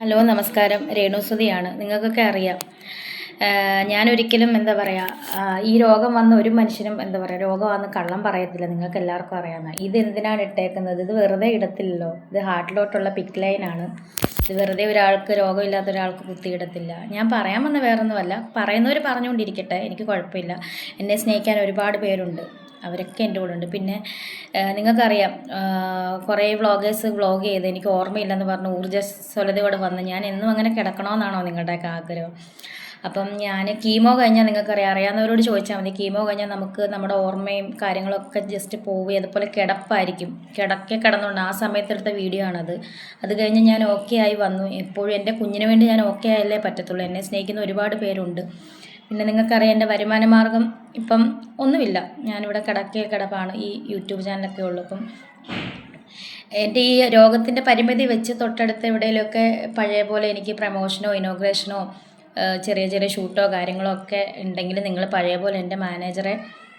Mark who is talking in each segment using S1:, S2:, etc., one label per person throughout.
S1: Hello നമസ്കാരം, രേണുസുതിയാണ്. നിങ്ങൾക്കൊക്കെ അറിയാം, ഞാനൊരിക്കലും എന്താ പറയുക, ഈ രോഗം വന്ന ഒരു മനുഷ്യനും എന്താ പറയുക, രോഗം വന്ന് കള്ളം പറയത്തില്ല. നിങ്ങൾക്ക് എല്ലാവർക്കും അറിയാവുന്ന ഇത് എന്തിനാണ് ഇട്ടേക്കുന്നത്? ഇത് വെറുതെ ഇടത്തില്ലല്ലോ. ഇത് ഹാർട്ടിലോട്ടുള്ള പിക്ക് ലൈനാണ്. ഇത് വെറുതെ ഒരാൾക്ക് രോഗമില്ലാത്ത ഒരാൾക്ക് കുത്തിയിടത്തില്ല. ഞാൻ പറയാൻ വന്ന വേറൊന്നുമല്ല, പറയുന്നവർ പറഞ്ഞുകൊണ്ടിരിക്കട്ടെ, എനിക്ക് കുഴപ്പമില്ല. എന്നെ സ്നേഹിക്കാൻ ഒരുപാട് പേരുണ്ട്, അവരൊക്കെ എൻ്റെ കൂടെ ഉണ്ട്. പിന്നെ നിങ്ങൾക്കറിയാം, കുറേ വ്ളോഗേഴ്സ് വ്ളോഗ് ചെയ്ത് എനിക്ക് ഓർമ്മയില്ലെന്ന് പറഞ്ഞ് ഊർജ്ജസ്വലതയോടെ വന്ന് ഞാൻ എന്നും അങ്ങനെ കിടക്കണമെന്നാണോ നിങ്ങളുടെയൊക്കെ ആഗ്രഹം? അപ്പം ഞാൻ കീമോ കഴിഞ്ഞാൽ നിങ്ങൾക്കറിയാം, അറിയാവുന്നവരോട് ചോദിച്ചാൽ മതി. കീമോ കഴിഞ്ഞാൽ നമുക്ക് നമ്മുടെ ഓർമ്മയും കാര്യങ്ങളൊക്കെ ജസ്റ്റ് പോവുകയും അതുപോലെ കിടപ്പായിരിക്കും. കിടന്നുകൊണ്ട് ആ സമയത്തെടുത്ത വീഡിയോ ആണത്. അത് കഴിഞ്ഞ് ഞാൻ ഓക്കെ ആയി വന്നു. എപ്പോഴും എൻ്റെ കുഞ്ഞിന് വേണ്ടി ഞാൻ ഓക്കെ ആയല്ലേ പറ്റത്തുള്ളൂ. എന്നെ സ്നേഹിക്കുന്ന ഒരുപാട് പേരുണ്ട്. പിന്നെ നിങ്ങൾക്കറിയാം, എൻ്റെ വരുമാന മാർഗം ഇപ്പം ഒന്നുമില്ല. ഞാനിവിടെ കിടപ്പാണ്. ഈ യൂട്യൂബ് ചാനലൊക്കെ ഉള്ളു. അപ്പം എൻ്റെ ഈ രോഗത്തിൻ്റെ പരിമിതി വെച്ച് തൊട്ടടുത്ത് എവിടെയെങ്കിലുമൊക്കെ പഴയ പോലെ എനിക്ക് പ്രമോഷനോ ഇനോഗ്രേഷനോ ചെറിയ ചെറിയ ഷൂട്ടോ കാര്യങ്ങളോ ഒക്കെ ഉണ്ടെങ്കിൽ നിങ്ങൾ പഴയ പോലെ എൻ്റെ മാനേജറെ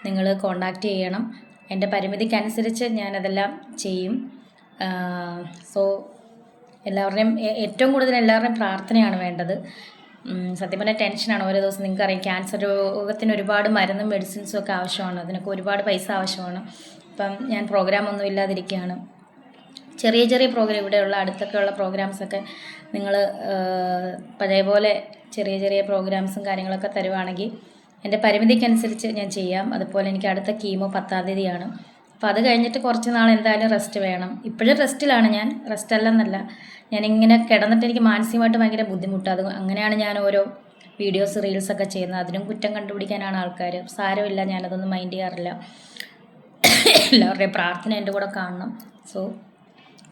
S1: നിങ്ങൾ കോണ്ടാക്റ്റ് ചെയ്യണം. എൻ്റെ പരിമിതിക്കനുസരിച്ച് ഞാനതെല്ലാം ചെയ്യും. സോ എല്ലാവരുടെയും ഏറ്റവും കൂടുതൽ എല്ലാവരുടെയും പ്രാർത്ഥനയാണ് വേണ്ടത്. സത്യം പറഞ്ഞാൽ ടെൻഷനാണ് ഓരോ ദിവസം. നിങ്ങൾക്കറിയാം, ക്യാൻസർ രോഗത്തിന് ഒരുപാട് മരുന്നും മെഡിസിൻസും ഒക്കെ ആവശ്യമാണ്. അതിനൊക്കെ ഒരുപാട് പൈസ ആവശ്യമാണ്. ഇപ്പം ഞാൻ പ്രോഗ്രാമൊന്നും ഇല്ലാതിരിക്കുകയാണ്. ചെറിയ ചെറിയ പ്രോഗ്രാം, ഇവിടെയുള്ള അടുത്തൊക്കെയുള്ള പ്രോഗ്രാംസൊക്കെ നിങ്ങൾ പഴയ പോലെ ചെറിയ ചെറിയ പ്രോഗ്രാംസും കാര്യങ്ങളൊക്കെ തരുവാണെങ്കിൽ എൻ്റെ പരിമിതിക്കനുസരിച്ച് ഞാൻ ചെയ്യാം. അതുപോലെ എനിക്ക് അടുത്ത കീമോ 10-ാം തീയതിയാണ്. അപ്പോൾ അത് കഴിഞ്ഞിട്ട് കുറച്ച് നാൾ എന്തായാലും റെസ്റ്റ് വേണം. ഇപ്പോഴും റെസ്റ്റിലാണ് ഞാൻ. റെസ്റ്റ് അല്ലെന്നല്ല, ഞാനിങ്ങനെ കിടന്നിട്ട് എനിക്ക് മാനസികമായിട്ട് ഭയങ്കര ബുദ്ധിമുട്ട്. അത് അങ്ങനെയാണ് ഞാൻ ഓരോ വീഡിയോസ് റീൽസൊക്കെ ചെയ്യുന്നത്. അതിനും കുറ്റം കണ്ടുപിടിക്കാനാണ് ആൾക്കാർ. സാരമില്ല, ഞാനതൊന്നും മൈൻഡ് ചെയ്യാറില്ല. എല്ലാവരുടെയും പ്രാർത്ഥന എൻ്റെ കൂടെ കാണണം. So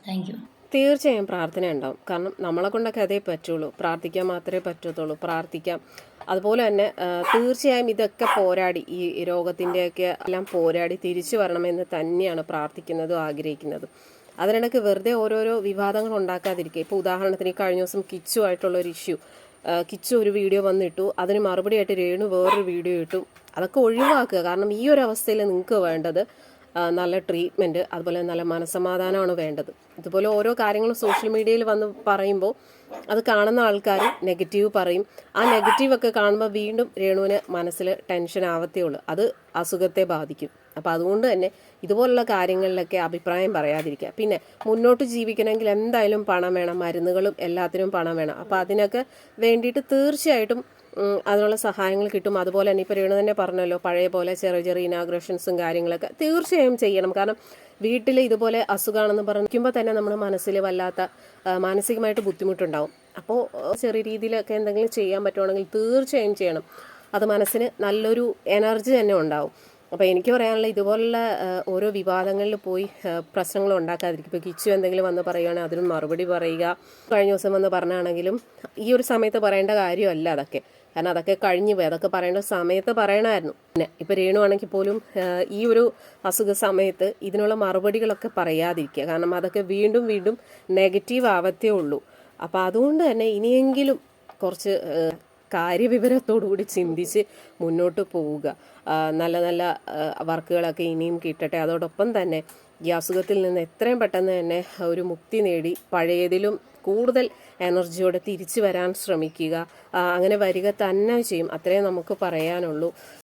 S1: thank you.
S2: തീർച്ചയായും പ്രാർത്ഥന ഉണ്ടാവും. കാരണം നമ്മളെ കൊണ്ടൊക്കെ അതേ പറ്റുള്ളൂ. പ്രാർത്ഥിക്കാൻ മാത്രമേ പറ്റത്തുള്ളൂ. പ്രാർത്ഥിക്കാം. അതുപോലെ തന്നെ തീർച്ചയായും ഇതൊക്കെ പോരാടി, ഈ രോഗത്തിൻ്റെയൊക്കെ എല്ലാം പോരാടി തിരിച്ചു വരണമെന്ന് തന്നെയാണ് പ്രാർത്ഥിക്കുന്നതും ആഗ്രഹിക്കുന്നതും. അതിനിടയ്ക്ക് വെറുതെ ഓരോരോ വിവാദങ്ങൾ ഉണ്ടാക്കാതിരിക്കുക. ഇപ്പോൾ ഉദാഹരണത്തിന് കഴിഞ്ഞ ദിവസം കിച്ചു ആയിട്ടുള്ളൊരു ഇഷ്യൂ, കിച്ചു ഒരു വീഡിയോ വന്നിട്ടു, അതിന് മറുപടിയായിട്ട് രേണു വേറൊരു വീഡിയോ ഇട്ടു. അതൊക്കെ ഒഴിവാക്കുക. കാരണം ഈ ഒരു അവസ്ഥയിൽ നിങ്ങൾക്ക് വേണ്ടത് നല്ല ട്രീറ്റ്മെൻറ്റ്, അതുപോലെ നല്ല മനസ്സമാധാനമാണ് വേണ്ടത്. ഇതുപോലെ ഓരോ കാര്യങ്ങളും സോഷ്യൽ മീഡിയയിൽ വന്ന് പറയുമ്പോൾ അത് കാണുന്ന ആൾക്കാർ നെഗറ്റീവ് പറയും. ആ നെഗറ്റീവൊക്കെ കാണുമ്പോൾ വീണ്ടും രേണുവിന് മനസ്സിൽ ടെൻഷൻ ആവത്തേ ഉള്ളൂ. അത് അസുഖത്തെ ബാധിക്കും. അപ്പോൾ അതുകൊണ്ട് തന്നെ ഇതുപോലുള്ള കാര്യങ്ങളിലൊക്കെ അഭിപ്രായം പറയാതിരിക്കുക. പിന്നെ മുന്നോട്ട് ജീവിക്കണമെങ്കിൽ എന്തായാലും പണം വേണം, മരുന്നുകളും എല്ലാത്തിനും പണം വേണം. അപ്പോൾ അതിനൊക്കെ വേണ്ടിയിട്ട് തീർച്ചയായിട്ടും അതിനുള്ള സഹായങ്ങൾ കിട്ടും. അതുപോലെ തന്നെ ഇപ്പോൾ രേണു തന്നെ പറഞ്ഞല്ലോ, പഴയ പോലെ ചെറിയ ചെറിയ ഇനാഗ്രേഷൻസും കാര്യങ്ങളൊക്കെ തീർച്ചയായും ചെയ്യണം. കാരണം വീട്ടിൽ ഇതുപോലെ അസുഖമാണെന്ന് പറഞ്ഞിരിക്കുമ്പോൾ തന്നെ നമ്മൾ മനസ്സിൽ വല്ലാത്ത മാനസികമായിട്ട് ബുദ്ധിമുട്ടുണ്ടാവും. അപ്പോൾ ചെറിയ രീതിയിലൊക്കെ എന്തെങ്കിലും ചെയ്യാൻ പറ്റുവാണെങ്കിൽ തീർച്ചയായും ചെയ്യണം. അത് മനസ്സിന് നല്ലൊരു എനർജി തന്നെ ഉണ്ടാവും. അപ്പോൾ എനിക്ക് പറയാനുള്ള, ഇതുപോലുള്ള ഓരോ വിവാദങ്ങളിൽ പോയി പ്രശ്നങ്ങൾ ഉണ്ടാക്കാതിരിക്കും. ഇപ്പോൾ കിച്ചു എന്തെങ്കിലും വന്ന് പറയുകയാണെങ്കിൽ അതിനും മറുപടി പറയുക. കഴിഞ്ഞ ദിവസം വന്ന് പറഞ്ഞാണെങ്കിലും ഈ ഒരു സമയത്ത് പറയേണ്ട കാര്യമല്ല അതൊക്കെ. കാരണം അതൊക്കെ കഴിഞ്ഞു പോയി. അതൊക്കെ പറയേണ്ട സമയത്ത് പറയണമായിരുന്നു. പിന്നെ ഇപ്പോൾ രേണു ആണെങ്കിൽ പോലും ഈ ഒരു അസുഖ സമയത്ത് ഇതിനുള്ള മറുപടികളൊക്കെ പറയാതിരിക്കുക. കാരണം അതൊക്കെ വീണ്ടും വീണ്ടും നെഗറ്റീവ് ആവത്തേ ഉള്ളൂ. അപ്പോൾ അതുകൊണ്ട് തന്നെ ഇനിയെങ്കിലും കുറച്ച് കാര്യവിവരത്തോടുകൂടി ചിന്തിച്ച് മുന്നോട്ട് പോവുക. നല്ല നല്ല വർക്കുകളൊക്കെ ഇനിയും കിട്ടട്ടെ. അതോടൊപ്പം തന്നെ ഈ അസുഖത്തിൽ നിന്ന് എത്രയും പെട്ടെന്ന് തന്നെ ഒരു മുക്തി നേടി പഴയതിലും കൂടുതൽ എനർജിയോടെ തിരിച്ചു വരാൻ ശ്രമിക്കുക. അങ്ങനെ വരിക തന്നെ ചെയ്യും. അത്രേ നമുക്ക് പറയാനുള്ളൂ.